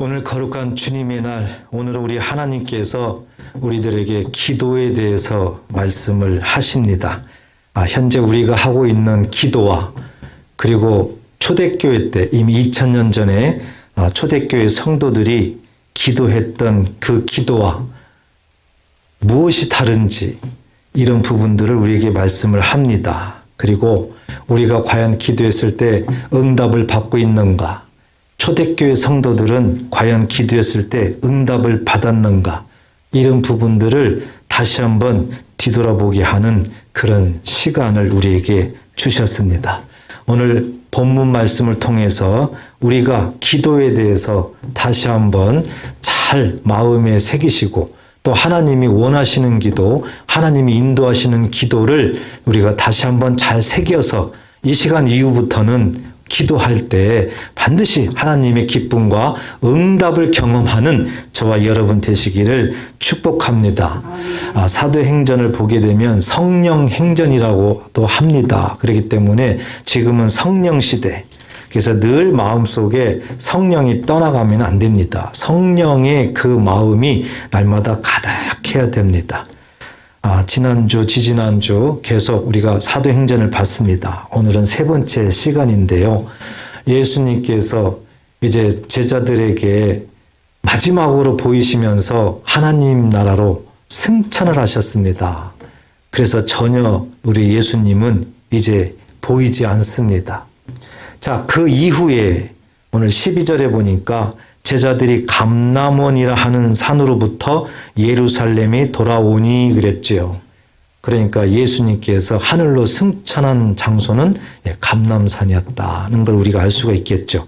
오늘 거룩한 주님의 날, 오늘 우리 하나님께서 우리들에게 기도에 대해서 말씀을 하십니다. 현재 우리가 하고 있는 기도와 그리고 초대교회 때 이미 2000년 전에 초대교회 성도들이 기도했던 그 기도와 무엇이 다른지 이런 부분들을 우리에게 말씀을 합니다. 그리고 우리가 과연 기도했을 때 응답을 받고 있는가? 초대교회 성도들은 과연 기도했을 때 응답을 받았는가? 이런 부분들을 다시 한번 뒤돌아보게 하는 그런 시간을 우리에게 주셨습니다. 오늘 본문 말씀을 통해서 우리가 기도에 대해서 다시 한번 잘 마음에 새기시고 또 하나님이 원하시는 기도, 하나님이 인도하시는 기도를 우리가 다시 한번 잘 새겨서 이 시간 이후부터는 기도할 때 반드시 하나님의 기쁨과 응답을 경험하는 저와 여러분 되시기를 축복합니다. 사도행전을 보게 되면 성령 행전이라고도 합니다. 그렇기 때문에 지금은 성령 시대. 그래서 늘 마음속에 성령이 떠나가면 안 됩니다. 성령의 그 마음이 날마다 가득해야 됩니다. 지난주, 지지난주 계속 우리가 사도행전을 봤습니다. 오늘은 세 번째 시간인데요. 예수님께서 이제 제자들에게 마지막으로 보이시면서 하나님 나라로 승천을 하셨습니다. 그래서 전혀 우리 예수님은 이제 보이지 않습니다. 자, 그 이후에 오늘 12절에 보니까 제자들이 감람원이라 하는 산으로부터 예루살렘에 돌아오니 그랬지요. 그러니까 예수님께서 하늘로 승천한 장소는 감람산이었다는 걸 우리가 알 수가 있겠죠.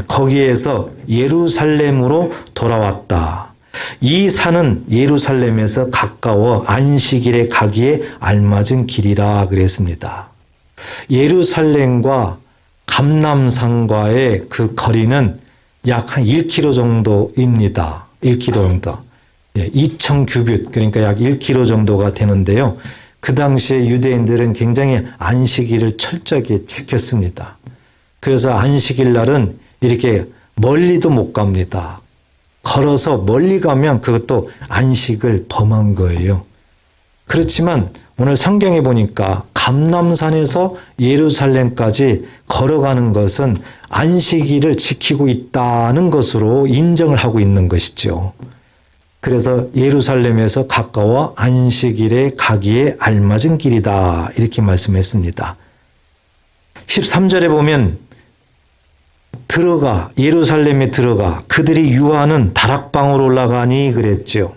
거기에서 예루살렘으로 돌아왔다. 이 산은 예루살렘에서 가까워 안식일에 가기에 알맞은 길이라 그랬습니다. 예루살렘과 감람산과의 그 거리는 약 한 1km 정도입니다. 1km 정도. 2000규빗, 그러니까 약 1km 정도가 되는데요. 그 당시에 유대인들은 굉장히 안식일을 철저하게 지켰습니다. 그래서 안식일 날은 이렇게 멀리도 못 갑니다. 걸어서 멀리 가면 그것도 안식을 범한 거예요. 그렇지만 오늘 성경에 보니까 감람산에서 예루살렘까지 걸어가는 것은 안식일을 지키고 있다는 것으로 인정을 하고 있는 것이죠. 그래서 예루살렘에서 가까워 안식일에 가기에 알맞은 길이다 이렇게 말씀했습니다. 13절에 보면 예루살렘에 들어가 그들이 유하는 다락방으로 올라가니 그랬죠.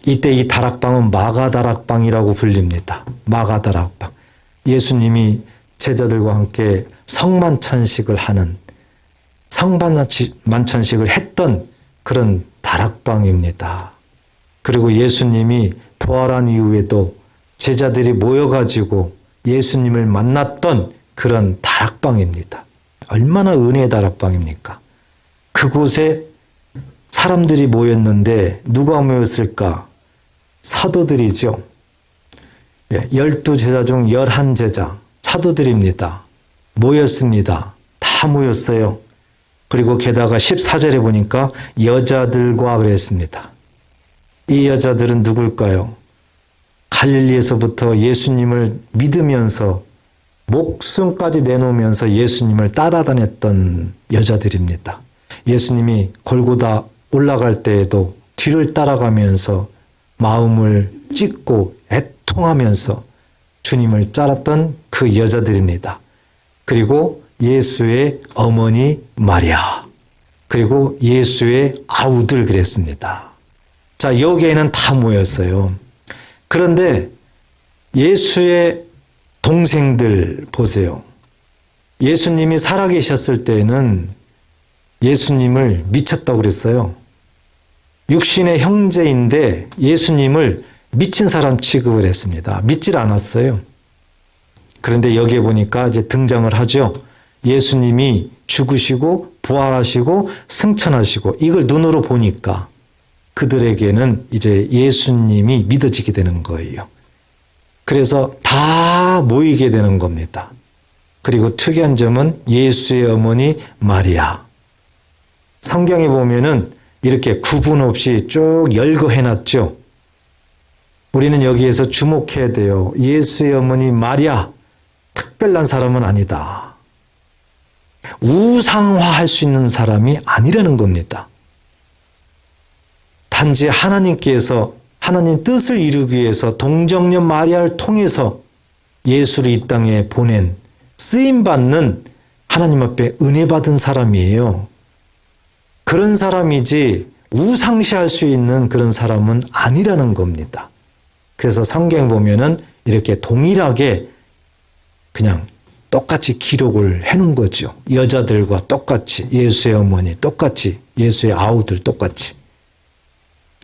이때 이 다락방은 마가다락방이라고 불립니다. 마가다락방. 예수님이 제자들과 함께 성만찬식을 하는 성만찬식을 했던 그런 다락방입니다. 그리고 예수님이 부활한 이후에도 제자들이 모여가지고 예수님을 만났던 그런 다락방입니다. 얼마나 은혜의 다락방입니까? 그곳에 사람들이 모였는데 누가 모였을까? 사도들이죠. 12제자 중 11제자 사도들입니다. 모였습니다. 다 모였어요. 그리고 게다가 14절에 보니까 여자들과 그랬습니다. 이 여자들은 누굴까요? 갈릴리에서부터 예수님을 믿으면서 목숨까지 내놓으면서 예수님을 따라다녔던 여자들입니다. 예수님이 골고다 올라갈 때에도 뒤를 따라가면서 마음을 찢고 애통하면서 주님을 따랐던 그 여자들입니다. 그리고 예수의 어머니 마리아, 그리고 예수의 아우들 그랬습니다. 자, 여기에는 다 모였어요. 그런데 예수의 동생들 보세요. 예수님이 살아계셨을 때에는 예수님을 미쳤다고 그랬어요. 육신의 형제인데 예수님을 미친 사람 취급을 했습니다. 믿질 않았어요. 그런데 여기에 보니까 이제 등장을 하죠. 예수님이 죽으시고 부활하시고 승천하시고 이걸 눈으로 보니까 그들에게는 이제 예수님이 믿어지게 되는 거예요. 그래서 다 모이게 되는 겁니다. 그리고 특이한 점은 예수의 어머니 마리아. 성경에 보면은 이렇게 구분 없이 쭉 열거해놨죠. 우리는 여기에서 주목해야 돼요. 예수의 어머니 마리아, 특별한 사람은 아니다. 우상화할 수 있는 사람이 아니라는 겁니다. 단지 하나님께서 하나님 뜻을 이루기 위해서 동정녀 마리아를 통해서 예수를 이 땅에 보낸 쓰임받는 하나님 앞에 은혜 받은 사람이에요. 그런 사람이지 우상시할 수 있는 그런 사람은 아니라는 겁니다. 그래서 성경 보면은 이렇게 동일하게 그냥 똑같이 기록을 해놓은 거죠. 여자들과 똑같이, 예수의 어머니 똑같이, 예수의 아우들 똑같이.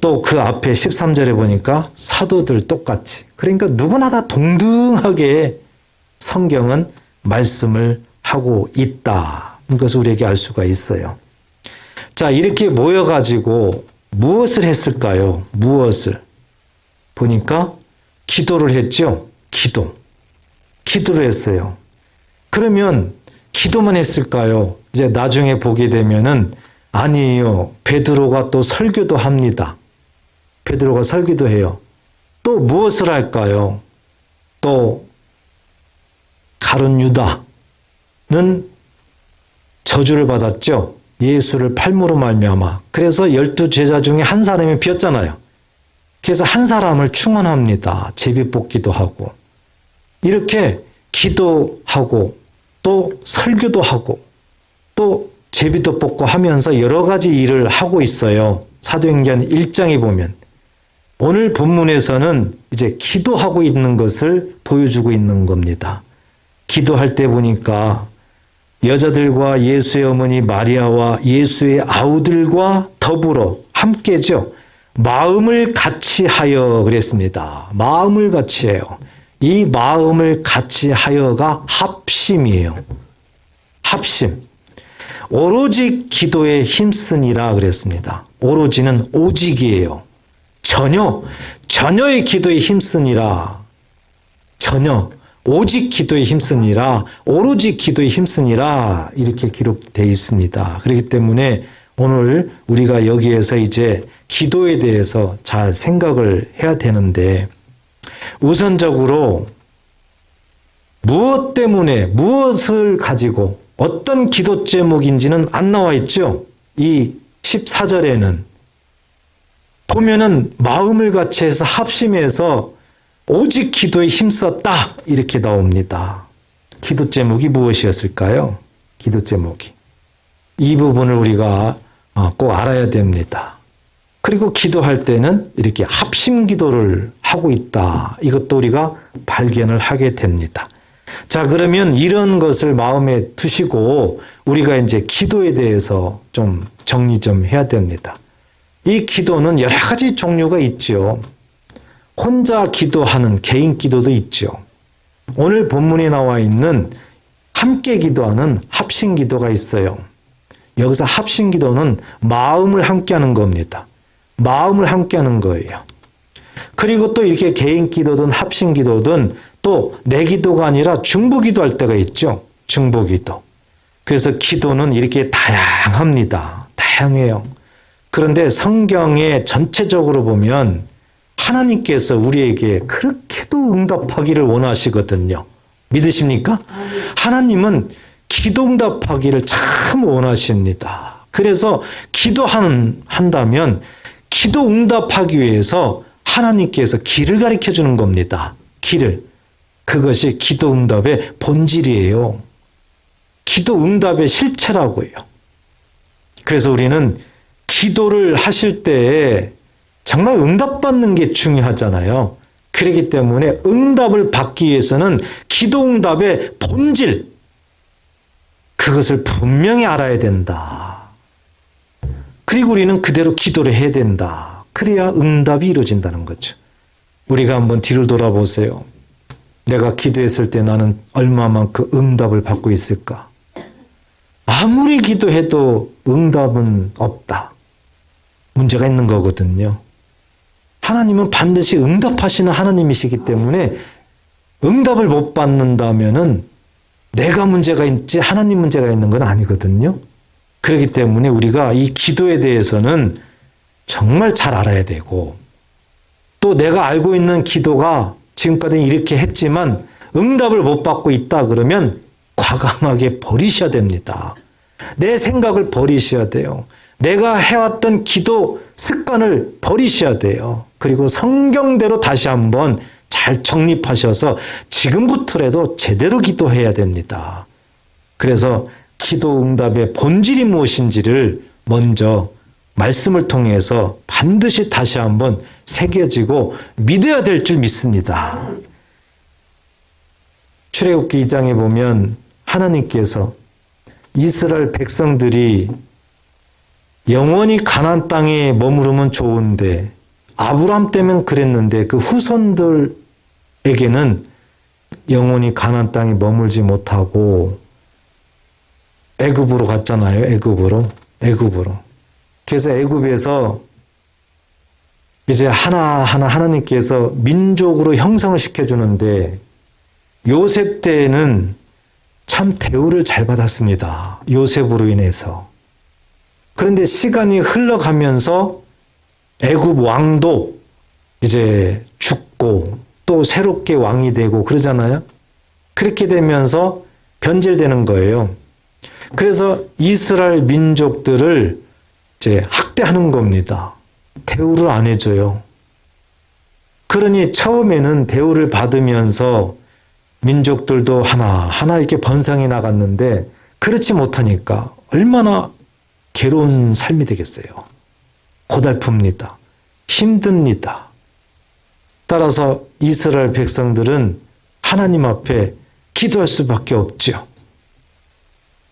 또 그 앞에 13절에 보니까 사도들 똑같이. 그러니까 누구나 다 동등하게 성경은 말씀을 하고 있다. 이것을 우리에게 알 수가 있어요. 자, 이렇게 모여가지고 무엇을 했을까요? 무엇을? 보니까 기도를 했죠. 기도를 했어요. 그러면 기도만 했을까요? 이제 나중에 보게 되면은 아니에요. 베드로가 또 설교도 합니다. 베드로가 설교도 해요. 또 무엇을 할까요? 또 가룟 유다는 저주를 받았죠. 예수를 팔므로 말미암아. 그래서 12제자 중에 한 사람이 비었잖아요. 그래서 한 사람을 충원합니다. 제비뽑기도 하고. 이렇게 기도하고 또 설교도 하고 또 제비도 뽑고 하면서 여러 가지 일을 하고 있어요. 사도행전 1장에 보면. 오늘 본문에서는 이제 기도하고 있는 것을 보여주고 있는 겁니다. 기도할 때 보니까 여자들과 예수의 어머니 마리아와 예수의 아우들과 더불어 함께죠. 마음을 같이 하여 그랬습니다. 마음을 같이 해요. 이 마음을 같이 하여가 합심이에요. 합심. 오로지 기도에 힘쓰니라 그랬습니다. 오로지는 오직이에요. 전혀의 기도에 힘쓰니라. 오직 기도에 힘쓰니라. 오로지 기도에 힘쓰니라. 이렇게 기록되어 있습니다. 그렇기 때문에 오늘 우리가 여기에서 이제 기도에 대해서 잘 생각을 해야 되는데 우선적으로 무엇 때문에 무엇을 가지고 어떤 기도 제목인지는 안 나와 있죠. 이 14절에는 보면은 마음을 같이 해서 합심해서 오직 기도에 힘썼다 이렇게 나옵니다. 기도 제목이 무엇이었을까요? 기도 제목이. 이 부분을 우리가 꼭 알아야 됩니다. 그리고 기도할 때는 이렇게 합심 기도를 하고 있다. 이것도 우리가 발견을 하게 됩니다. 자, 그러면 이런 것을 마음에 두시고 우리가 이제 기도에 대해서 좀 정리 좀 해야 됩니다. 이 기도는 여러 가지 종류가 있죠. 혼자 기도하는 개인 기도도 있죠. 오늘 본문에 나와 있는 함께 기도하는 합심 기도가 있어요. 여기서 합심 기도는 마음을 함께 하는 겁니다. 마음을 함께 하는 거예요. 그리고 또 이렇게 개인 기도든 합심 기도든 또 내 기도가 아니라 중보 기도할 때가 있죠. 중보 기도. 그래서 기도는 이렇게 다양합니다. 다양해요. 그런데 성경에 전체적으로 보면 하나님께서 우리에게 그렇게도 응답하기를 원하시거든요. 믿으십니까? 하나님은 기도 응답하기를 참 원하십니다. 그래서 기도한다면 기도 응답하기 위해서 하나님께서 길을 가르쳐 주는 겁니다. 길을. 그것이 기도 응답의 본질이에요. 기도 응답의 실체라고요. 그래서 우리는 기도를 하실 때 정말 응답받는 게 중요하잖아요. 그렇기 때문에 응답을 받기 위해서는 기도 응답의 본질, 그것을 분명히 알아야 된다. 그리고 우리는 그대로 기도를 해야 된다. 그래야 응답이 이루어진다는 거죠. 우리가 한번 뒤를 돌아보세요. 내가 기도했을 때 나는 얼마만큼 응답을 받고 있을까? 아무리 기도해도 응답은 없다. 문제가 있는 거거든요. 하나님은 반드시 응답하시는 하나님이시기 때문에 응답을 못 받는다면은 내가 문제가 있지 하나님 문제가 있는 건 아니거든요. 그렇기 때문에 우리가 이 기도에 대해서는 정말 잘 알아야 되고, 또 내가 알고 있는 기도가 지금까지 이렇게 했지만 응답을 못 받고 있다 그러면 과감하게 버리셔야 됩니다. 내 생각을 버리셔야 돼요. 내가 해왔던 기도 습관을 버리셔야 돼요. 그리고 성경대로 다시 한번 잘 정립하셔서 지금부터라도 제대로 기도해야 됩니다. 그래서 기도 응답의 본질이 무엇인지를 먼저 말씀을 통해서 반드시 다시 한번 새겨지고 믿어야 될 줄 믿습니다. 출애굽기 2장에 보면 하나님께서 이스라엘 백성들이 영원히 가나안 땅에 머무르면 좋은데, 아브라함 때문에 그랬는데 그 후손들에게는 영원히 가나안 땅에 머물지 못하고 애굽으로 갔잖아요. 애굽으로. 그래서 애굽에서 이제 하나하나 하나님께서 민족으로 형성을 시켜주는데, 요셉 때에는 참 대우를 잘 받았습니다. 요셉으로 인해서. 그런데 시간이 흘러가면서 애굽 왕도 이제 죽고 또 새롭게 왕이 되고 그러잖아요. 그렇게 되면서 변질되는 거예요. 그래서 이스라엘 민족들을 이제 학대하는 겁니다. 대우를 안 해줘요. 그러니 처음에는 대우를 받으면서 민족들도 하나하나 이렇게 번성해 나갔는데, 그렇지 못하니까 얼마나 괴로운 삶이 되겠어요. 고달픕니다. 힘듭니다. 따라서 이스라엘 백성들은 하나님 앞에 기도할 수밖에 없죠.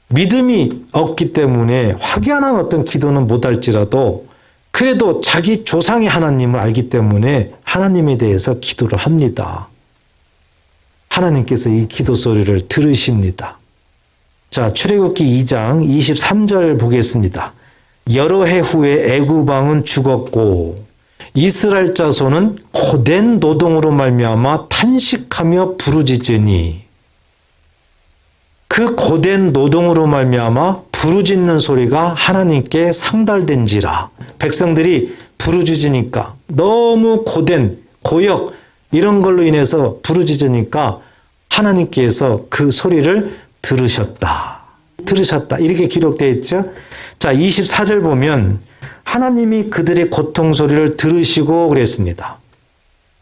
믿음이 없기 때문에 확연한 어떤 기도는 못할지라도 그래도 자기 조상의 하나님을 알기 때문에 하나님에 대해서 기도를 합니다. 하나님께서 이 기도 소리를 들으십니다. 자, 출애굽기 2장 23절 보겠습니다. 여러 해 후에 애굽 왕은 죽었고 이스라엘 자손은 고된 노동으로 말미암아 탄식하며 부르짖으니, 그 고된 노동으로 말미암아 부르짖는 소리가 하나님께 상달된지라. 백성들이 부르짖으니까, 너무 고된 고역 이런 걸로 인해서 부르짖으니까 하나님께서 그 소리를 들으셨다. 이렇게 기록되어 있죠. 자, 24절 보면 하나님이 그들의 고통 소리를 들으시고 그랬습니다.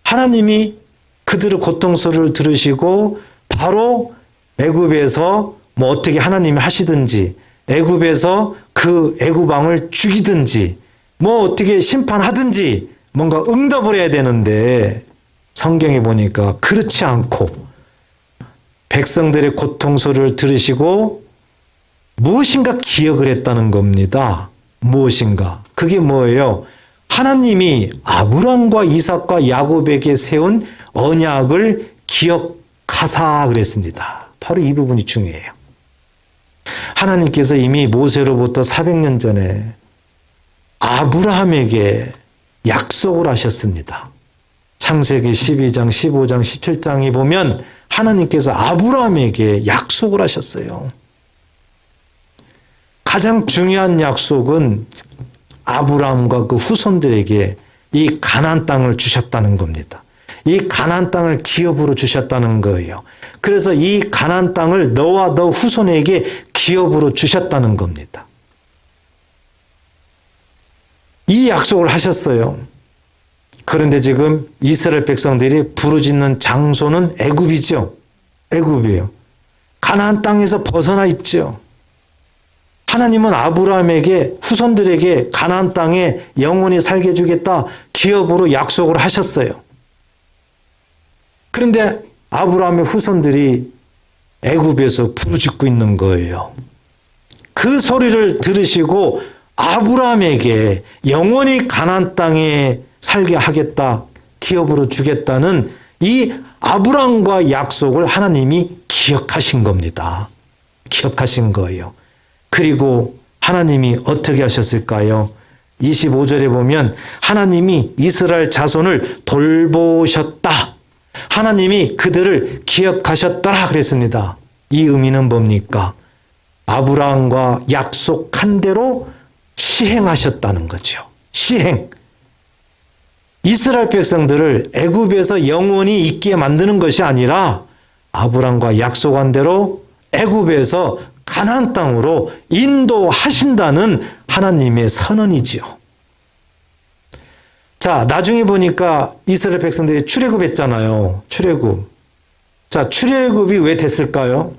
하나님이 그들의 고통 소리를 들으시고 바로 애굽에서 뭐 어떻게 하나님이 하시든지, 애굽에서 그 애굽 왕을 죽이든지, 뭐 어떻게 심판하든지 뭔가 응답을 해야 되는데, 성경에 보니까 그렇지 않고 백성들의 고통 소리를 들으시고 무엇인가 기억을 했다는 겁니다. 무엇인가. 그게 뭐예요? 하나님이 아브람과 이삭과 야곱에게 세운 언약을 기억하사 그랬습니다. 바로 이 부분이 중요해요. 하나님께서 이미 모세로부터 400년 전에 아브라함에게 약속을 하셨습니다. 창세기 12장, 15장, 17장에 보면 하나님께서 아브라함에게 약속을 하셨어요. 가장 중요한 약속은 아브라함과 그 후손들에게 이 가나안 땅을 주셨다는 겁니다. 이 가나안 땅을 기업으로 주셨다는 거예요. 그래서 이 가나안 땅을 너와 너 후손에게 기업으로 주셨다는 겁니다. 이 약속을 하셨어요. 그런데 지금 이스라엘 백성들이 부르짖는 장소는 애굽이죠. 애굽이에요. 가나안 땅에서 벗어나 있죠. 하나님은 아브라함에게, 후손들에게 가나안 땅에 영원히 살게 해주겠다 기업으로 약속을 하셨어요. 그런데 아브라함의 후손들이 애굽에서 부르짖고 있는 거예요. 그 소리를 들으시고 아브라함에게 영원히 가나안 땅에 살게 하겠다, 기업으로 주겠다는 이 아브라함과 약속을 하나님이 기억하신 겁니다. 기억하신 거예요. 그리고 하나님이 어떻게 하셨을까요? 25절에 보면 하나님이 이스라엘 자손을 돌보셨다. 하나님이 그들을 기억하셨더라 그랬습니다. 이 의미는 뭡니까? 아브라함과 약속한 대로 시행하셨다는 거죠. 시행. 이스라엘 백성들을 애굽에서 영원히 있게 만드는 것이 아니라 아브라함과 약속한 대로 애굽에서 가나안 땅으로 인도하신다는 하나님의 선언이지요. 자, 나중에 보니까 이스라엘 백성들이 출애굽했잖아요. 출애굽. 자, 출애굽이 왜 됐을까요?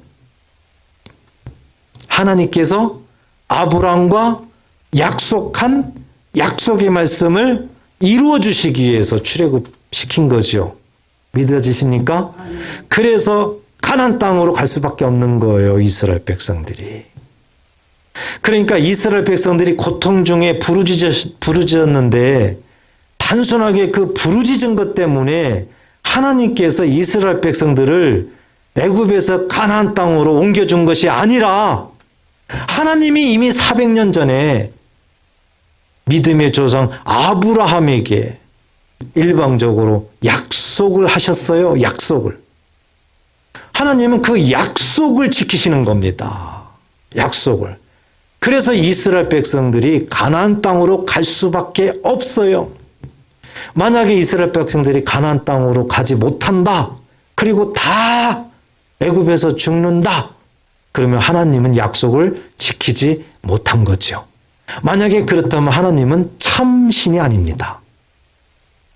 하나님께서 아브라함과 약속한 약속의 말씀을 이루어 주시기 위해서 출애굽시킨 거죠. 믿어지십니까? 그래서 가나안 땅으로 갈 수밖에 없는 거예요, 이스라엘 백성들이. 그러니까 이스라엘 백성들이 고통 중에 부르짖었는데 단순하게 그 부르짖은 것 때문에 하나님께서 이스라엘 백성들을 애굽에서 가나안 땅으로 옮겨준 것이 아니라 하나님이 이미 400년 전에 믿음의 조상 아브라함에게 일방적으로 약속을 하셨어요. 약속을. 하나님은 그 약속을 지키시는 겁니다. 약속을. 그래서 이스라엘 백성들이 가나안 땅으로 갈 수밖에 없어요. 만약에 이스라엘 백성들이 가나안 땅으로 가지 못한다. 그리고 다 애굽에서 죽는다. 그러면 하나님은 약속을 지키지 못한 거죠. 만약에 그렇다면 하나님은 참신이 아닙니다.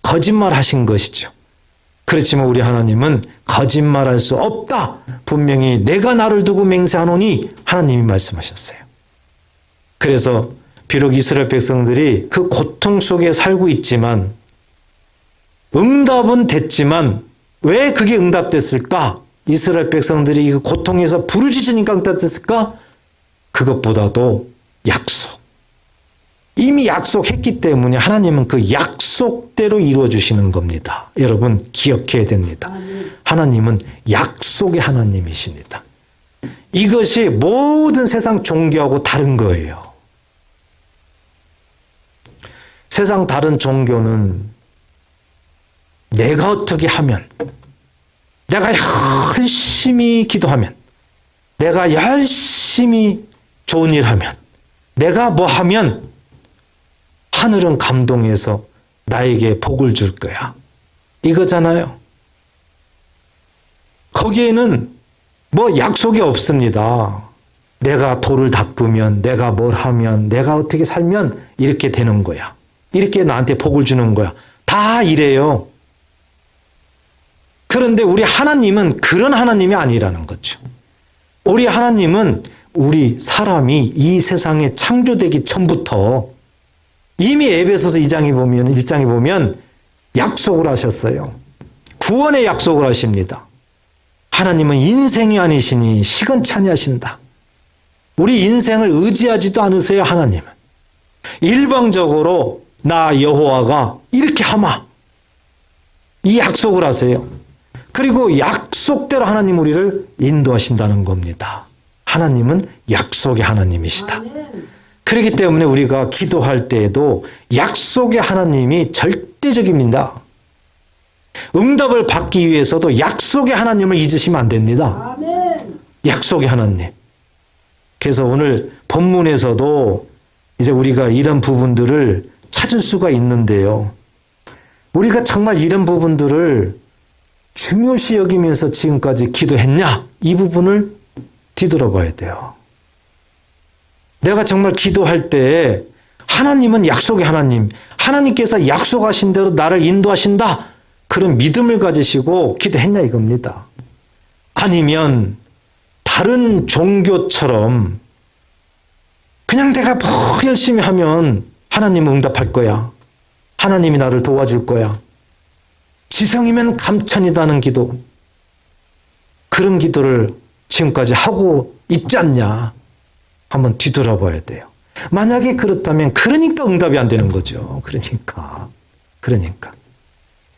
거짓말 하신 것이죠. 그렇지만 우리 하나님은 거짓말할 수 없다. 분명히 내가 나를 두고 맹세하노니 하나님이 말씀하셨어요. 그래서 비록 이스라엘 백성들이 그 고통 속에 살고 있지만 응답은 됐지만 왜 그게 응답됐을까? 이스라엘 백성들이 이 고통에서 부르짖으니까 응답됐을까? 그것보다도 약속. 이미 약속했기 때문에 하나님은 그 약속대로 이루어주시는 겁니다. 여러분 기억해야 됩니다. 하나님은 약속의 하나님이십니다. 이것이 모든 세상 종교하고 다른 거예요. 세상 다른 종교는 내가 어떻게 하면, 내가 열심히 기도하면, 내가 열심히 좋은 일 하면, 내가 뭐 하면 하늘은 감동해서 나에게 복을 줄 거야. 이거잖아요. 거기에는 뭐 약속이 없습니다. 내가 돌을 닦으면, 내가 뭘 하면, 내가 어떻게 살면 이렇게 되는 거야. 이렇게 나한테 복을 주는 거야. 다 이래요. 그런데 우리 하나님은 그런 하나님이 아니라는 거죠. 우리 하나님은 우리 사람이 이 세상에 창조되기 전부터 이미 에베소서 1장에 보면 약속을 하셨어요. 구원의 약속을 하십니다. 하나님은 인생이 아니시니 시건찮이 하신다. 우리 인생을 의지하지도 않으세요, 하나님은. 일방적으로 나 여호와가 이렇게 하마. 이 약속을 하세요. 그리고 약속대로 하나님 우리를 인도하신다는 겁니다. 하나님은 약속의 하나님이시다. 그렇기 때문에 우리가 기도할 때에도 약속의 하나님이 절대적입니다. 응답을 받기 위해서도 약속의 하나님을 잊으시면 안 됩니다. 약속의 하나님. 그래서 오늘 본문에서도 이제 우리가 이런 부분들을 찾을 수가 있는데요. 우리가 정말 이런 부분들을 중요시 여기면서 지금까지 기도했냐? 이 부분을 뒤돌아봐야 돼요. 내가 정말 기도할 때 하나님은 약속의 하나님, 하나님께서 약속하신 대로 나를 인도하신다. 그런 믿음을 가지시고 기도했냐 이겁니다. 아니면 다른 종교처럼 그냥 내가 뭐 열심히 하면 하나님은 응답할 거야. 하나님이 나를 도와줄 거야. 지성이면 감천이다는 기도. 그런 기도를 지금까지 하고 있지 않냐. 한번 뒤돌아봐야 돼요. 만약에 그렇다면 그러니까 응답이 안 되는 거죠. 그러니까.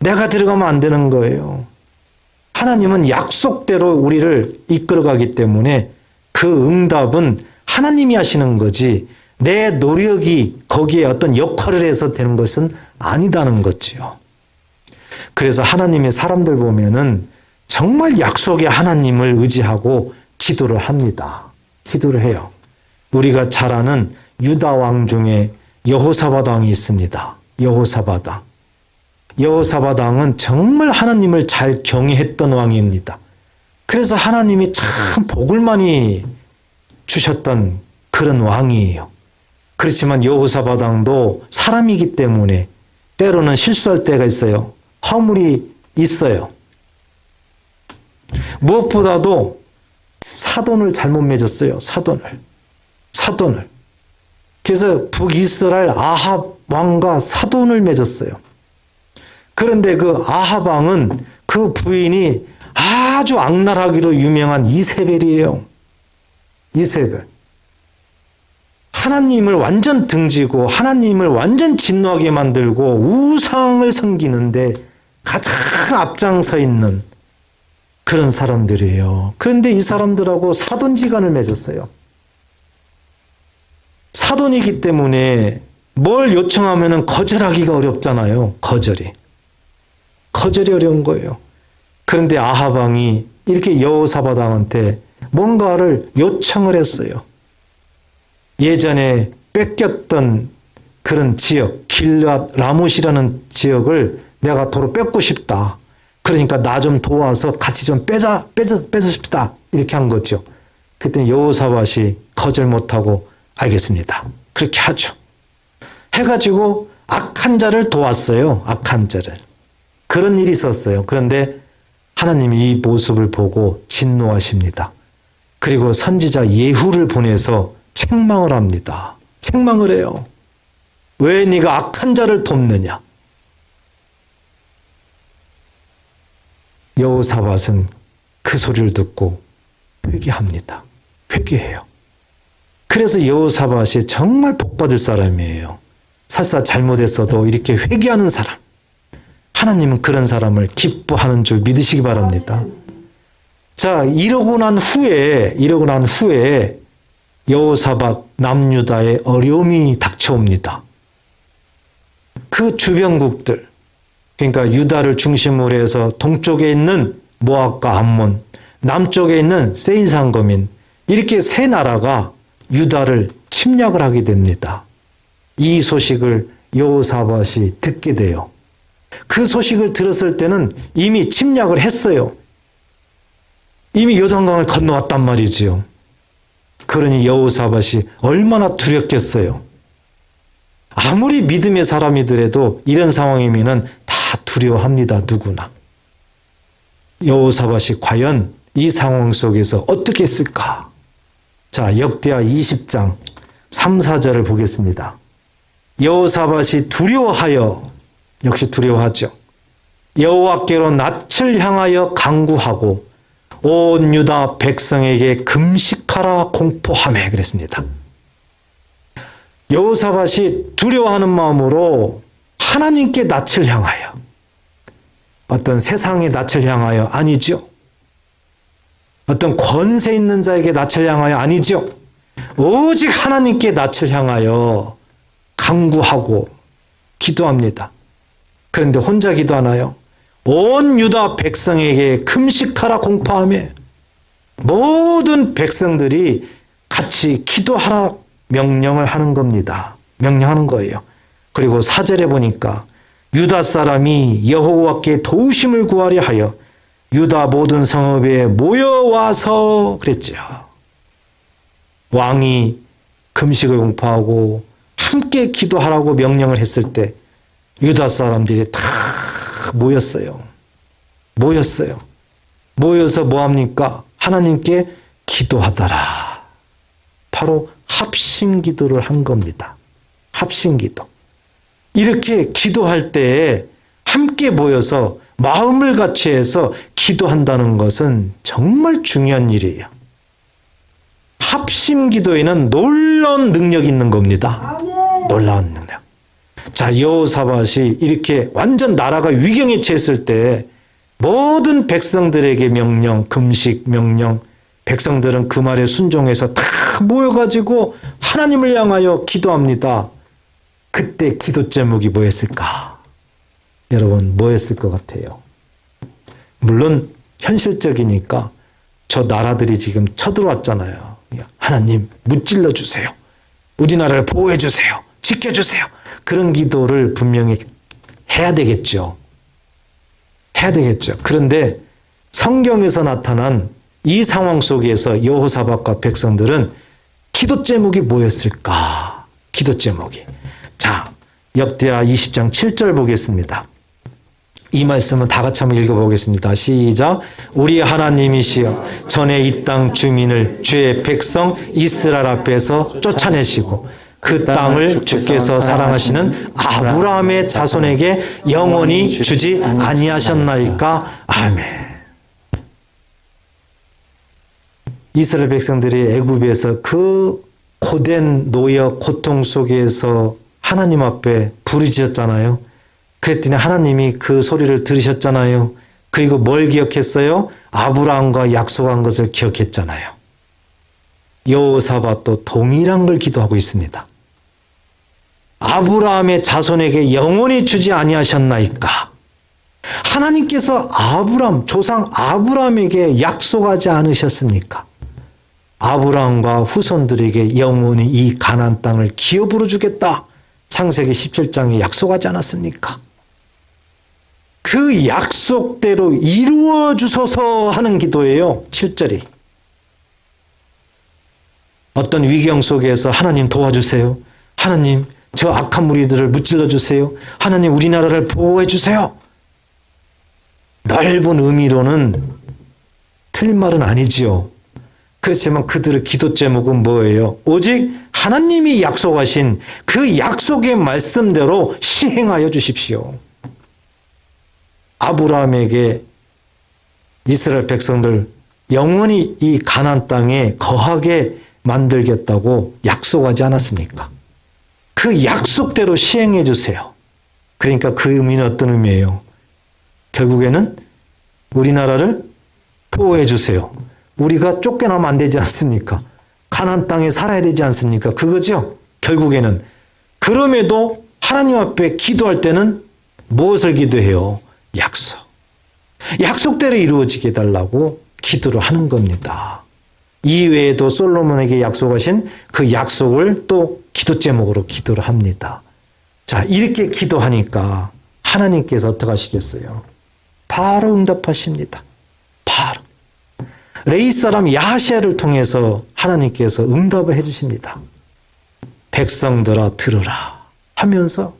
내가 들어가면 안 되는 거예요. 하나님은 약속대로 우리를 이끌어가기 때문에 그 응답은 하나님이 하시는 거지 내 노력이 거기에 어떤 역할을 해서 되는 것은 아니다는 거지요. 그래서 하나님의 사람들 보면은 정말 약속의 하나님을 의지하고 기도를 합니다. 기도를 해요. 우리가 잘 아는 유다 왕 중에 여호사밧 왕이 있습니다. 여호사밧 왕. 여호사밧 왕은 정말 하나님을 잘 경외했던 왕입니다. 그래서 하나님이 참 복을 많이 주셨던 그런 왕이에요. 그렇지만 여호사밧 왕도 사람이기 때문에 때로는 실수할 때가 있어요. 허물이 있어요. 무엇보다도 사돈을 잘못 맺었어요. 사돈을. 그래서 북이스라엘 아합 왕과 사돈을 맺었어요. 그런데 그 아합 왕은 그 부인이 아주 악랄하기로 유명한 이세벨이에요. 이세벨. 하나님을 완전 등지고 하나님을 완전 진노하게 만들고 우상을 섬기는데 가장 앞장서 있는 그런 사람들이에요. 그런데 이 사람들하고 사돈지간을 맺었어요. 사돈이기 때문에 뭘 요청하면 거절하기가 어렵잖아요. 거절이 어려운 거예요. 그런데 아합 왕이 이렇게 여호사밧 왕한테 뭔가를 요청을 했어요. 예전에 뺏겼던 그런 지역, 길앗 라못이라는 지역을 내가 도로 뺏고 싶다. 그러니까 나 좀 도와서 같이 좀 뺏으십시다. 이렇게 한 거죠. 그때 여호사밧이 거절 못하고 알겠습니다. 그렇게 하죠. 해가지고 악한 자를 도왔어요. 악한 자를. 그런 일이 있었어요. 그런데 하나님이 이 모습을 보고 진노하십니다. 그리고 선지자 예후를 보내서 책망을 합니다. 책망을 해요. 왜 네가 악한 자를 돕느냐? 여호사밧은 그 소리를 듣고 회개합니다. 회개해요. 그래서 여호사밧이 정말 복받을 사람이에요. 설사 잘못했어도 이렇게 회개하는 사람. 하나님은 그런 사람을 기뻐하는 줄 믿으시기 바랍니다. 자, 이러고 난 후에 여호사밧 남유다에 어려움이 닥쳐옵니다. 그 주변국들, 그러니까 유다를 중심으로 해서 동쪽에 있는 모압과 암몬, 남쪽에 있는 세인 상거민, 이렇게 세 나라가 유다를 침략을 하게 됩니다. 이 소식을 여호사밧이 듣게 돼요. 그 소식을 들었을 때는 이미 침략을 했어요. 이미 요단강을 건너왔단 말이지요. 그러니 여호사밧이 얼마나 두렵겠어요. 아무리 믿음의 사람이더라도 이런 상황이면 다 두려워합니다. 누구나. 여호사밧이 과연 이 상황 속에서 어떻게 했을까? 자, 역대하 20장 3, 4절을 보겠습니다. 여호사밧이 두려워하여, 역시 두려워하죠. 여호와께로 낯을 향하여 간구하고 온 유다 백성에게 금식하라 공포하매 그랬습니다. 여호사밧이 두려워하는 마음으로 하나님께 낯을 향하여, 어떤 세상의 낯을 향하여 아니죠. 어떤 권세 있는 자에게 낯을 향하여 아니죠. 오직 하나님께 낯을 향하여 간구하고 기도합니다. 그런데 혼자 기도하나요? 온 유다 백성에게 금식하라 공포하며 모든 백성들이 같이 기도하라 명령을 하는 겁니다. 명령하는 거예요. 그리고 4절에 보니까 유다 사람이 여호와께 도우심을 구하려 하여 유다 모든 성읍에 모여와서 그랬죠. 왕이 금식을 공포하고 함께 기도하라고 명령을 했을 때 유다 사람들이 다 모였어요. 모여서 뭐합니까? 하나님께 기도하더라. 바로 합심기도를 한 겁니다. 합심기도. 이렇게 기도할 때 함께 모여서 마음을 같이 해서 기도한다는 것은 정말 중요한 일이에요. 합심기도에는 놀라운 능력이 있는 겁니다. 놀라운 능력. 자, 여호사밧이 이렇게 완전 나라가 위경에 처했을 때 모든 백성들에게 명령, 금식 명령, 백성들은 그 말에 순종해서 다 모여가지고 하나님을 향하여 기도합니다. 그때 기도 제목이 뭐였을까? 여러분, 뭐였을 것 같아요? 물론 현실적이니까 저 나라들이 지금 쳐들어왔잖아요. 하나님 무찔러 주세요. 우리나라를 보호해 주세요. 지켜주세요. 그런 기도를 분명히 해야 되겠죠. 해야 되겠죠. 그런데 성경에서 나타난 이 상황 속에서 여호사밧과 백성들은 기도 제목이 뭐였을까? 기도 제목이. 자, 역대하 20장 7절 보겠습니다. 이 말씀은 다 같이 한번 읽어보겠습니다. 시작. 우리 하나님이시여 전에 이 땅 주민을 주의 백성 이스라엘 앞에서 쫓아내시고 그 땅을 주께서 사랑하시는 아브라함의 자손에게 영원히 주지 아니하셨나이까? 아멘. 이스라엘 백성들이 애굽에서 그 고된 노역 고통 속에서 하나님 앞에 부르짖었잖아요. 그랬더니 하나님이 그 소리를 들으셨잖아요. 그리고 뭘 기억했어요? 아브라함과 약속한 것을 기억했잖아요. 여호사밧도 동일한 걸 기도하고 있습니다. 아브라함의 자손에게 영원히 주지 아니하셨나이까? 하나님께서 아브라함, 조상 아브라함에게 약속하지 않으셨습니까? 아브라함과 후손들에게 영원히 이 가나안 땅을 기업으로 주겠다. 창세기 17장에 약속하지 않았습니까? 그 약속대로 이루어 주소서 하는 기도예요. 7절이. 어떤 위경 속에서 하나님 도와주세요. 하나님 저 악한 무리들을 무찔러 주세요. 하나님 우리나라를 보호해 주세요. 넓은 의미로는 틀린 말은 아니지요. 그렇지만 그들의 기도 제목은 뭐예요? 오직 하나님이 약속하신 그 약속의 말씀대로 시행하여 주십시오. 아브라함에게 이스라엘 백성들 영원히 이 가나안 땅에 거하게 만들겠다고 약속하지 않았습니까? 그 약속대로 시행해 주세요. 그러니까 그 의미는 어떤 의미예요? 결국에는 우리나라를 보호해 주세요. 우리가 쫓겨나면 안 되지 않습니까? 가나안 땅에 살아야 되지 않습니까? 그거죠. 결국에는. 그럼에도 하나님 앞에 기도할 때는 무엇을 기도해요? 약속. 약속대로 이루어지게 해달라고 기도를 하는 겁니다. 이외에도 솔로몬에게 약속하신 그 약속을 또 기도 제목으로 기도를 합니다. 자, 이렇게 기도하니까 하나님께서 어떻게 하시겠어요? 바로 응답하십니다. 바로. 레위 사람 야하시야를 통해서 하나님께서 응답을 해주십니다. 백성들아 들으라 하면서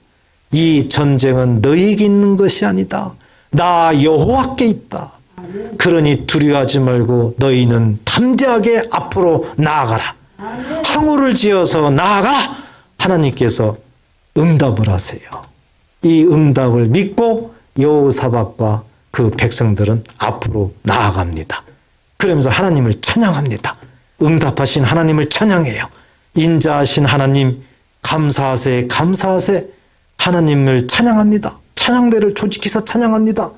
이 전쟁은 너희에게 있는 것이 아니다. 나 여호와께 있다. 그러니 두려워하지 말고 너희는 담대하게 앞으로 나아가라. 항우를 지어서 나아가라. 하나님께서 응답을 하세요. 이 응답을 믿고 여호사밧과 그 백성들은 앞으로 나아갑니다. 그러면서 하나님을 찬양합니다. 응답하신 하나님을 찬양해요. 인자하신 하나님 감사하세 감사하세 하나님을 찬양합니다. 찬양대를 조직해서 찬양합니다.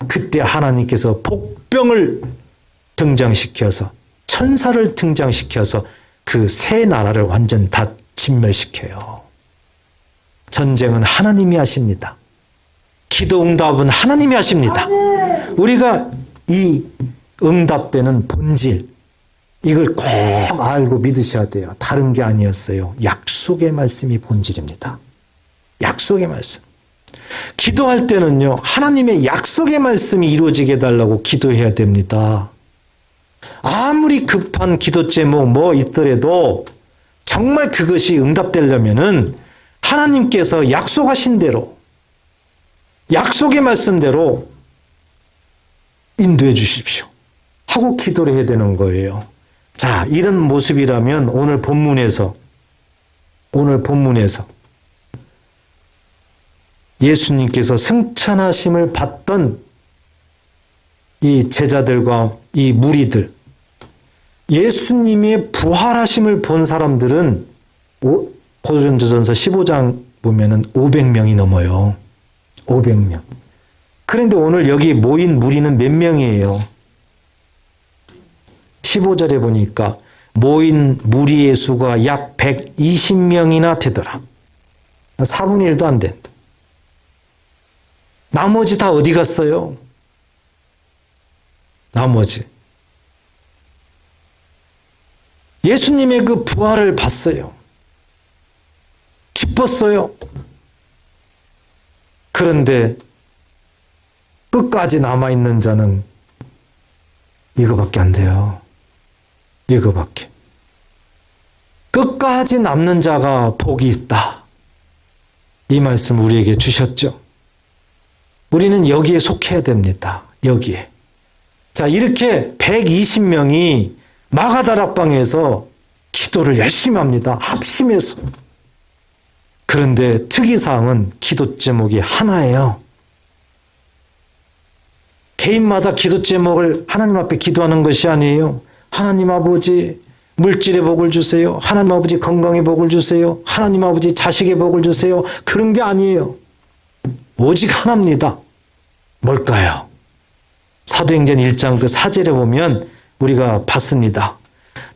그때 하나님께서 복병을 등장시켜서 천사를 등장시켜서 그 새 나라를 완전 다 진멸시켜요. 전쟁은 하나님이 하십니다. 기도 응답은 하나님이 하십니다. 우리가 이 응답되는 본질 이걸 꼭 알고 믿으셔야 돼요. 다른 게 아니었어요. 약속의 말씀이 본질입니다. 약속의 말씀. 기도할 때는요, 하나님의 약속의 말씀이 이루어지게 해달라고 기도해야 됩니다. 아무리 급한 기도 제목 뭐 있더라도 정말 그것이 응답되려면은 하나님께서 약속하신 대로, 약속의 말씀대로 인도해 주십시오. 하고 기도를 해야 되는 거예요. 자, 이런 모습이라면 오늘 본문에서 예수님께서 승천하심을 받던 이 제자들과 이 무리들, 예수님의 부활하심을 본 사람들은 고린도전서 15장 보면은 500명이 넘어요. 500명. 그런데 오늘 여기 모인 무리는 몇 명이에요? 15절에 보니까 모인 무리의 수가 약 120명이나 되더라. 4분의 1도 안 된다. 나머지 다 어디 갔어요? 나머지. 예수님의 그 부활을 봤어요. 기뻤어요. 그런데 끝까지 남아있는 자는 이거밖에 안 돼요. 이거밖에. 끝까지 남는 자가 복이 있다. 이 말씀 우리에게 주셨죠. 우리는 여기에 속해야 됩니다. 여기에. 자, 이렇게 120명이 마가다락방에서 기도를 열심히 합니다. 합심해서. 그런데 특이사항은 기도 제목이 하나예요. 개인마다 기도 제목을 하나님 앞에 기도하는 것이 아니에요. 하나님 아버지, 물질의 복을 주세요. 하나님 아버지, 건강의 복을 주세요. 하나님 아버지, 자식의 복을 주세요. 그런 게 아니에요. 오직 하나입니다. 뭘까요? 사도행전 1장 그 4절에 보면 우리가 봤습니다.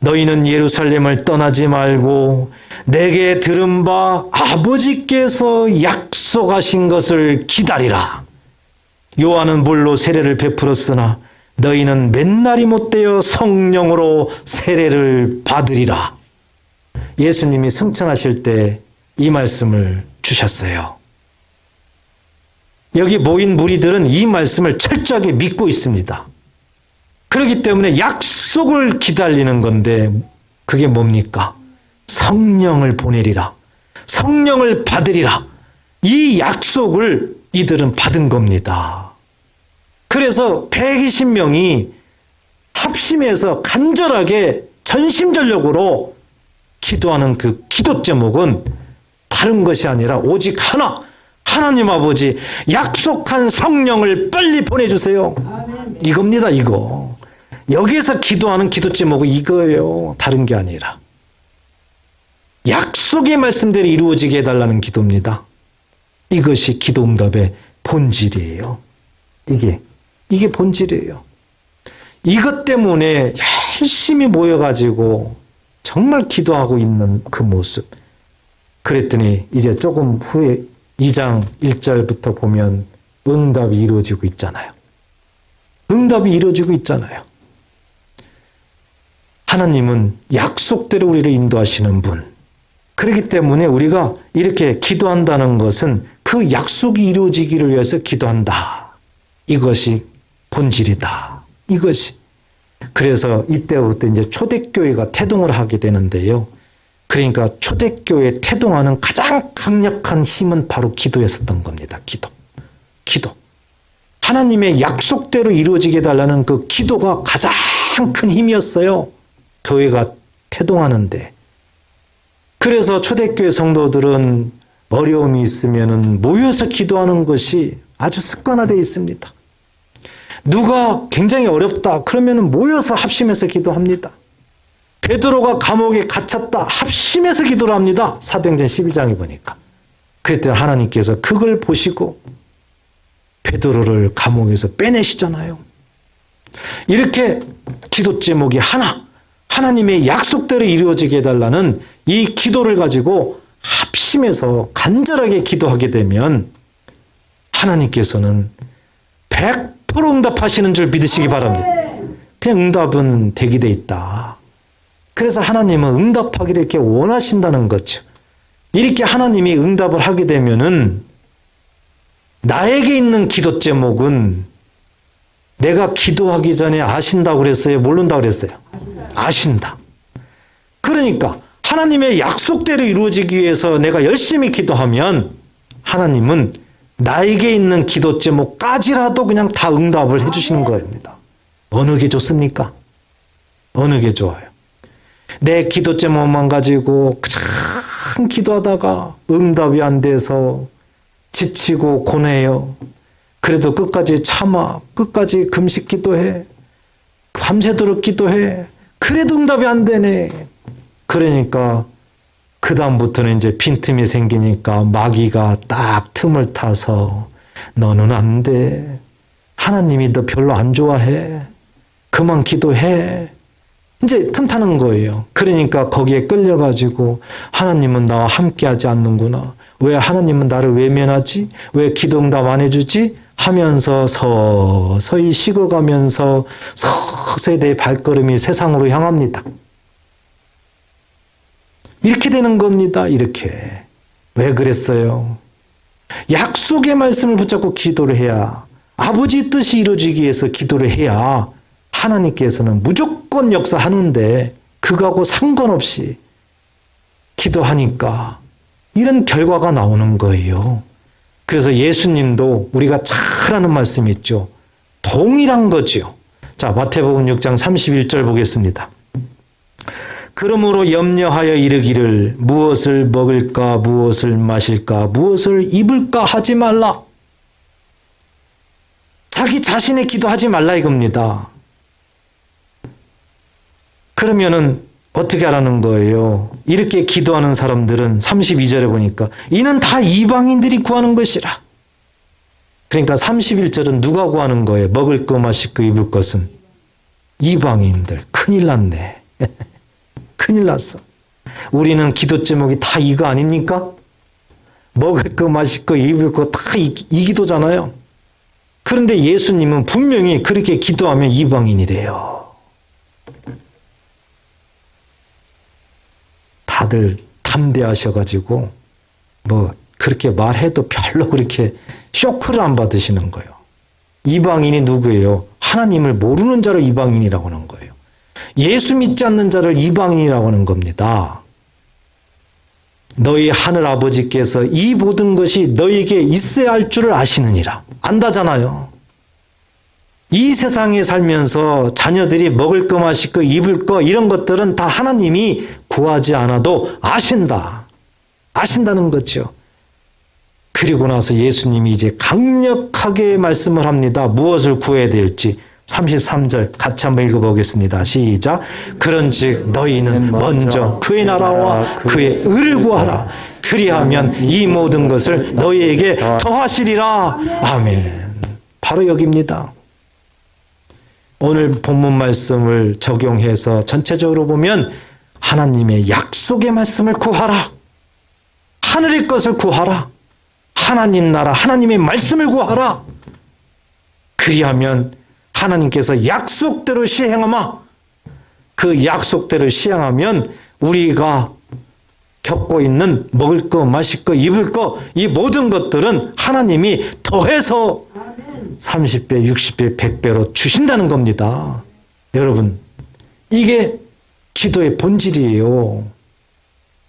너희는 예루살렘을 떠나지 말고 내게 들은 바 아버지께서 약속하신 것을 기다리라. 요한은 물로 세례를 베풀었으나 너희는 맨날이 못되어 성령으로 세례를 받으리라. 예수님이 승천하실 때 이 말씀을 주셨어요. 여기 모인 무리들은 이 말씀을 철저하게 믿고 있습니다. 그렇기 때문에 약속을 기다리는 건데 그게 뭡니까? 성령을 보내리라. 성령을 받으리라. 이 약속을 이들은 받은 겁니다. 그래서 120명이 합심해서 간절하게 전심전력으로 기도하는 그 기도 제목은 다른 것이 아니라 오직 하나, 하나님 아버지 약속한 성령을 빨리 보내주세요. 이겁니다. 이거. 여기에서 기도하는 기도 제목은 이거예요. 다른 게 아니라. 약속의 말씀대로 이루어지게 해달라는 기도입니다. 이것이 기도 응답의 본질이에요. 이게 본질이에요. 이것 때문에 열심히 모여가지고 정말 기도하고 있는 그 모습. 그랬더니 이제 조금 후에 2장 1절부터 보면 응답이 이루어지고 있잖아요. 응답이 이루어지고 있잖아요. 하나님은 약속대로 우리를 인도하시는 분. 그렇기 때문에 우리가 이렇게 기도한다는 것은 그 약속이 이루어지기를 위해서 기도한다. 이것이 본질이다. 이것이. 그래서 이때부터 이제 초대교회가 태동을 하게 되는데요. 그러니까 초대교회에 태동하는 가장 강력한 힘은 바로 기도였었던 겁니다. 기도. 하나님의 약속대로 이루어지게 해달라는 그 기도가 가장 큰 힘이었어요. 교회가 태동하는데. 그래서 초대교회 성도들은 어려움이 있으면 모여서 기도하는 것이 아주 습관화되어 있습니다. 누가 굉장히 어렵다 그러면 모여서 합심해서 기도합니다. 베드로가 감옥에 갇혔다 합심해서 기도를 합니다. 사도행전 12장에 보니까. 그랬더니 하나님께서 그걸 보시고 베드로를 감옥에서 빼내시잖아요. 이렇게 기도 제목이 하나님의 약속대로 이루어지게 해달라는 이 기도를 가지고 합심해서 간절하게 기도하게 되면 하나님께서는 100% 응답하시는 줄 믿으시기 바랍니다. 그냥 응답은 대기돼 있다. 그래서 하나님은 응답하기를 이렇게 원하신다는 거죠. 이렇게 하나님이 응답을 하게 되면은 나에게 있는 기도 제목은 내가 기도하기 전에 아신다고 그랬어요? 모른다고 그랬어요? 아신다. 그러니까 하나님의 약속대로 이루어지기 위해서 내가 열심히 기도하면 하나님은 나에게 있는 기도 제목까지라도 그냥 다 응답을 해주시는 겁니다. 어느 게 좋습니까? 어느 게 좋아요? 내 기도 제목만 가지고 그냥 기도하다가 응답이 안 돼서 지치고 고뇌해요. 그래도 끝까지 참아. 끝까지 금식 기도해. 밤새도록 기도해. 그래도 응답이 안 되네. 그러니까 그 다음부터는 이제 빈틈이 생기니까 마귀가 딱 틈을 타서 너는 안 돼. 하나님이 너 별로 안 좋아해. 그만 기도해. 이제 틈타는 거예요. 그러니까 거기에 끌려가지고 하나님은 나와 함께하지 않는구나. 왜 하나님은 나를 외면하지? 왜 기도 응답 안 해주지? 하면서 서서히 식어가면서 서서히 내 발걸음이 세상으로 향합니다. 이렇게 되는 겁니다. 이렇게. 왜 그랬어요? 약속의 말씀을 붙잡고 기도를 해야, 아버지 뜻이 이루어지기 위해서 기도를 해야 하나님께서는 무조건 역사하는데 그거하고 상관없이 기도하니까 이런 결과가 나오는 거예요. 그래서 예수님도 우리가 잘 아는 말씀이 있죠. 동일한 거지요. 자, 마태복음 6장 31절 보겠습니다. 그러므로 염려하여 이르기를 무엇을 먹을까 무엇을 마실까 무엇을 입을까 하지 말라. 자기 자신의 기도하지 말라 이겁니다. 그러면은 어떻게 하라는 거예요? 이렇게 기도하는 사람들은 32절에 보니까 이는 다 이방인들이 구하는 것이라. 그러니까 31절은 누가 구하는 거예요? 먹을 거 마실 거 입을 것은 이방인들. 큰일 났네. 큰일 났어. 우리는 기도 제목이 다 이거 아닙니까? 먹을 거 마실 거 입을 거 다 이 기도잖아요. 그런데 예수님은 분명히 그렇게 기도하면 이방인이래요. 다들 담대하셔가지고 뭐 그렇게 말해도 별로 그렇게 쇼크를 안 받으시는 거예요. 이방인이 누구예요? 하나님을 모르는 자를 이방인이라고 하는 거예요. 예수 믿지 않는 자를 이방인이라고 하는 겁니다. 너희 하늘 아버지께서 이 모든 것이 너희에게 있어야 할 줄을 아시느니라. 안다잖아요. 이 세상에 살면서 자녀들이 먹을 거 마실 거 입을 거 이런 것들은 다 하나님이 구하지 않아도 아신다. 아신다는 거죠. 그리고 나서 예수님이 이제 강력하게 말씀을 합니다. 무엇을 구해야 될지. 33절 같이 한번 읽어보겠습니다. 시작. 그런즉 너희는 먼저 그의 나라와 그의 의를 구하라. 그리하면 이 모든 것을 너희에게 더하시리라. 아멘. 바로 여기입니다. 오늘 본문 말씀을 적용해서 전체적으로 보면 하나님의 약속의 말씀을 구하라. 하늘의 것을 구하라. 하나님 나라, 하나님의 말씀을 구하라. 그리하면 하나님께서 약속대로 시행하마. 그 약속대로 시행하면 우리가 겪고 있는 먹을 거, 마실 거, 입을 거, 이 모든 것들은 하나님이 더해서 30배, 60배, 100배로 주신다는 겁니다. 여러분, 이게 기도의 본질이에요.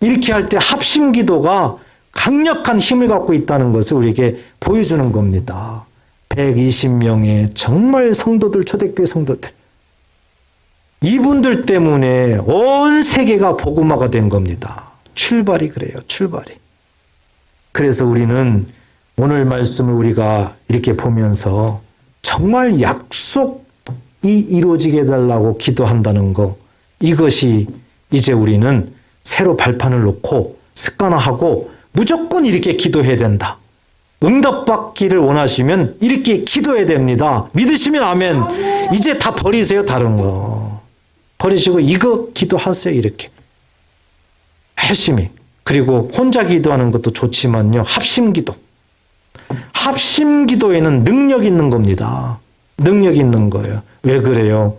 이렇게 할 때 합심 기도가 강력한 힘을 갖고 있다는 것을 우리에게 보여주는 겁니다. 120명의 정말 성도들, 초대교회 성도들. 이분들 때문에 온 세계가 복음화가 된 겁니다. 출발이 그래요. 출발이. 그래서 우리는 오늘 말씀을 우리가 이렇게 보면서 정말 약속이 이루어지게 해달라고 기도한다는 거, 이것이 이제 우리는 새로 발판을 놓고 습관화하고 무조건 이렇게 기도해야 된다. 응답받기를 원하시면 이렇게 기도해야 됩니다. 믿으시면 아멘. 이제 다 버리세요. 다른 거. 버리시고 이거 기도하세요. 이렇게. 열심히. 그리고 혼자 기도하는 것도 좋지만요. 합심기도. 합심기도에는 능력 있는 겁니다. 능력 있는 거예요. 왜 그래요?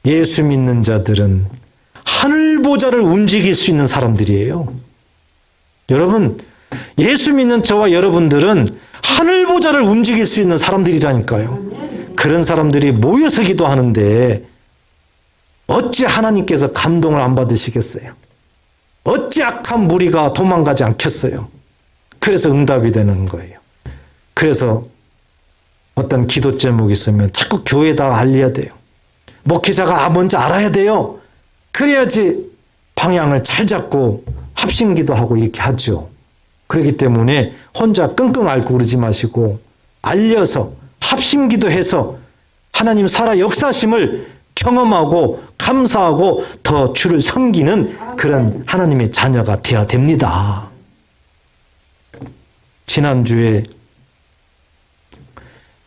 예수 믿는 자들은 하늘 보좌를 움직일 수 있는 사람들이에요. 여러분, 예수 믿는 저와 여러분들은 하늘 보좌를 움직일 수 있는 사람들이라니까요. 그런 사람들이 모여서 기도하는데 어찌 하나님께서 감동을 안 받으시겠어요? 어찌 악한 무리가 도망가지 않겠어요? 그래서 응답이 되는 거예요. 그래서 어떤 기도 제목이 있으면 자꾸 교회에다가 알려야 돼요. 목회자가 먼저 알아야 돼요. 그래야지 방향을 잘 잡고 합심기도 하고 이렇게 하죠. 그렇기 때문에 혼자 끙끙 앓고 그러지 마시고 알려서 합심기도해서 하나님 살아 역사심을 경험하고 감사하고 더 주를 섬기는 그런 하나님의 자녀가 되어야 됩니다. 지난주에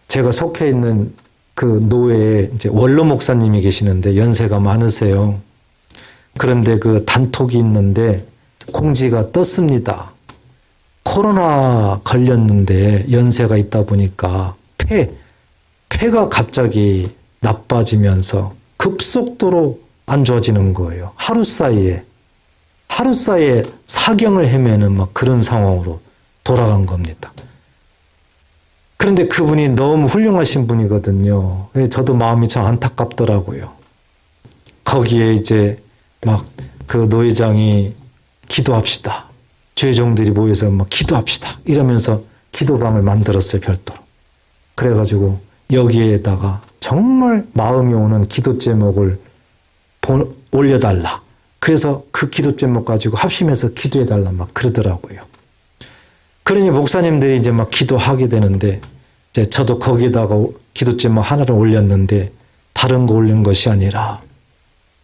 제가 속해 있는 그 노회에 이제 원로 목사님이 계시는데 연세가 많으세요. 그런데 그 단톡이 있는데 공지가 떴습니다. 코로나 걸렸는데 연세가 있다 보니까 폐가 갑자기 나빠지면서 급속도로 안 좋아지는 거예요. 하루 사이에. 하루 사이에 사경을 헤매는 막 그런 상황으로 돌아간 겁니다. 그런데 그분이 너무 훌륭하신 분이거든요. 저도 마음이 참 안타깝더라고요. 거기에 이제 막 그 노회장이 기도합시다. 죄종들이 모여서 막 기도합시다. 이러면서 기도방을 만들었어요, 별도로. 그래가지고 여기에다가 정말 마음이 오는 기도 제목을 올려달라. 그래서 그 기도 제목 가지고 합심해서 기도해달라 막 그러더라고요. 그러니 목사님들이 이제 막 기도하게 되는데, 이제 저도 거기에다가 기도 제목 하나를 올렸는데, 다른 거 올린 것이 아니라,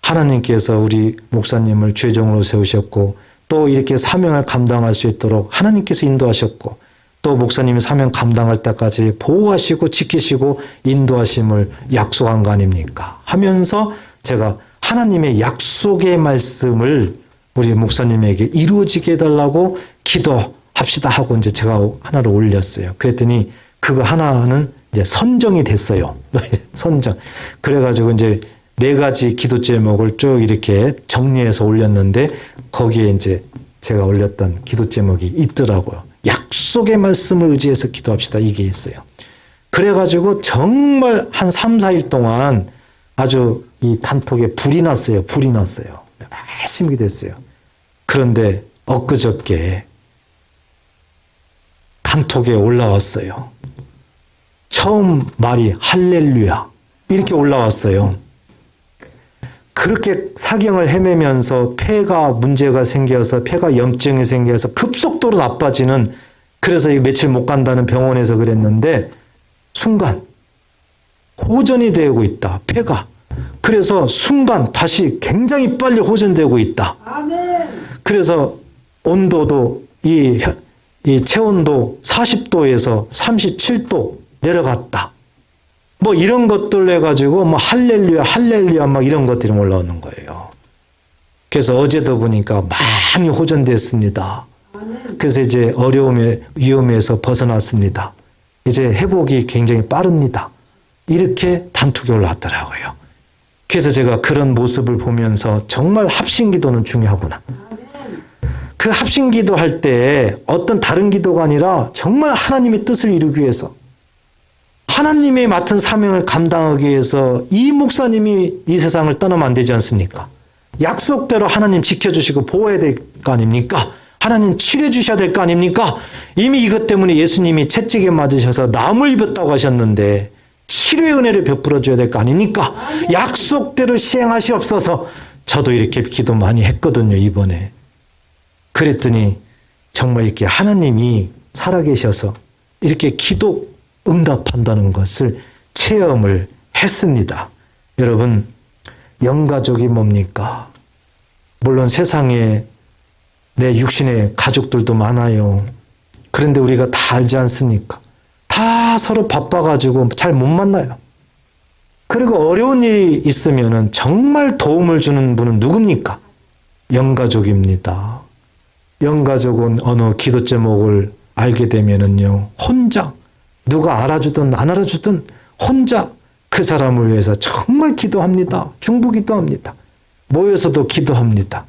하나님께서 우리 목사님을 죄종으로 세우셨고, 또 이렇게 사명을 감당할 수 있도록 하나님께서 인도하셨고, 또 목사님이 사명 감당할 때까지 보호하시고 지키시고 인도하심을 약속한 거 아닙니까? 하면서 제가 하나님의 약속의 말씀을 우리 목사님에게 이루어지게 해달라고 기도합시다 하고 이제 제가 하나를 올렸어요. 그랬더니 그거 하나는 이제 선정이 됐어요. 선정. 그래가지고 이제 4가지 기도 제목을 쭉 이렇게 정리해서 올렸는데 거기에 이제 제가 올렸던 기도 제목이 있더라고요. 약속의 말씀을 의지해서 기도합시다. 이게 있어요. 그래가지고 정말 한 3, 4일 동안 아주 이 단톡에 불이 났어요. 불이 났어요. 열심히 됐어요. 그런데 엊그저께 단톡에 올라왔어요. 처음 말이 할렐루야 이렇게 올라왔어요. 그렇게 사경을 헤매면서 폐가 문제가 생겨서 폐가 염증이 생겨서 급속도로 나빠지는, 그래서 며칠 못 간다는 병원에서 그랬는데 순간 호전이 되고 있다. 폐가. 그래서 순간 다시 굉장히 빨리 호전되고 있다. 아멘. 그래서 온도도 이 체온도 40도에서 37도 내려갔다. 뭐 이런 것들 해가지고 뭐 할렐루야 할렐루야 막 이런 것들이 올라오는 거예요. 그래서 어제도 보니까 많이 호전됐습니다. 그래서 이제 어려움에 위험에서 벗어났습니다. 이제 회복이 굉장히 빠릅니다. 이렇게 단톡이 올라왔더라고요. 그래서 제가 그런 모습을 보면서 정말 합심기도는 중요하구나. 그 합심기도 할 때 어떤 다른 기도가 아니라 정말 하나님의 뜻을 이루기 위해서, 하나님의 맡은 사명을 감당하기 위해서 이 목사님이 이 세상을 떠나면 안 되지 않습니까? 약속대로 하나님 지켜주시고 보호해야 될 거 아닙니까? 하나님 치료해 주셔야 될 거 아닙니까? 이미 이것 때문에 예수님이 채찍에 맞으셔서 남을 입었다고 하셨는데 치료의 은혜를 베풀어 줘야 될 거 아닙니까? 약속대로 시행하시옵소서. 저도 이렇게 기도 많이 했거든요, 이번에. 그랬더니 정말 이렇게 하나님이 살아계셔서 이렇게 기도 응답한다는 것을 체험을 했습니다. 여러분, 영가족이 뭡니까? 물론 세상에 내 육신의 가족들도 많아요. 그런데 우리가 다 알지 않습니까? 다 서로 바빠가지고 잘 못 만나요. 그리고 어려운 일이 있으면 정말 도움을 주는 분은 누굽니까? 영가족입니다. 영가족은 어느 기도 제목을 알게 되면은요, 혼자 누가 알아주든 안 알아주든 혼자 그 사람을 위해서 정말 기도합니다. 중보기도합니다. 모여서도 기도합니다.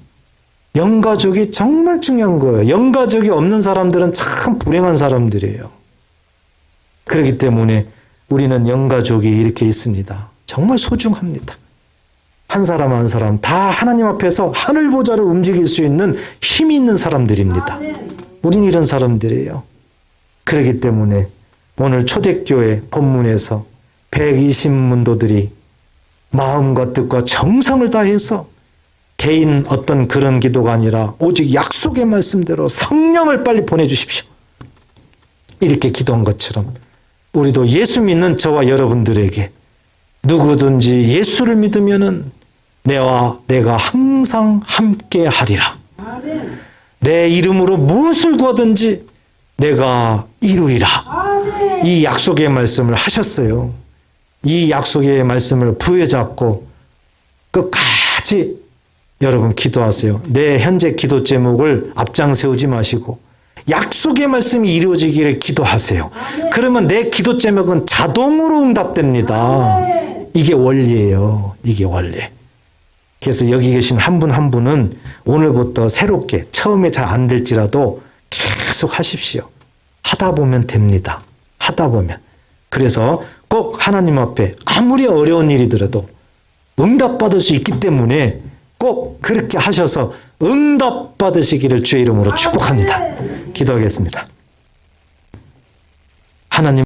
영가족이 정말 중요한 거예요. 영가족이 없는 사람들은 참 불행한 사람들이에요. 그렇기 때문에 우리는 영가족이 이렇게 있습니다. 정말 소중합니다. 한 사람 한 사람 다 하나님 앞에서 하늘 보좌를 움직일 수 있는 힘이 있는 사람들입니다. 우린 이런 사람들이에요. 그렇기 때문에 오늘 초대교회 본문에서 120문도들이 마음과 뜻과 정성을 다해서 개인 어떤 그런 기도가 아니라 오직 약속의 말씀대로 성령을 빨리 보내주십시오. 이렇게 기도한 것처럼 우리도 예수 믿는 저와 여러분들에게 누구든지 예수를 믿으면은 내가 항상 함께 하리라. 아멘. 내 이름으로 무엇을 구하든지 내가 이루리라. 아멘. 이 약속의 말씀을 하셨어요. 이 약속의 말씀을 부여잡고 끝까지 여러분 기도하세요. 내 현재 기도 제목을 앞장 세우지 마시고 약속의 말씀이 이루어지기를 기도하세요. 아멘. 그러면 내 기도 제목은 자동으로 응답됩니다. 아멘. 이게 원리예요. 이게 원리. 그래서 여기 계신 한 분 한 분은 오늘부터 새롭게 처음에 잘 안 될지라도 계속 하십시오. 하다 보면 됩니다. 하다 보면. 그래서 꼭 하나님 앞에 아무리 어려운 일이더라도 응답받을 수 있기 때문에 꼭 그렇게 하셔서 응답받으시기를 주의 이름으로 축복합니다. 기도하겠습니다. 하나님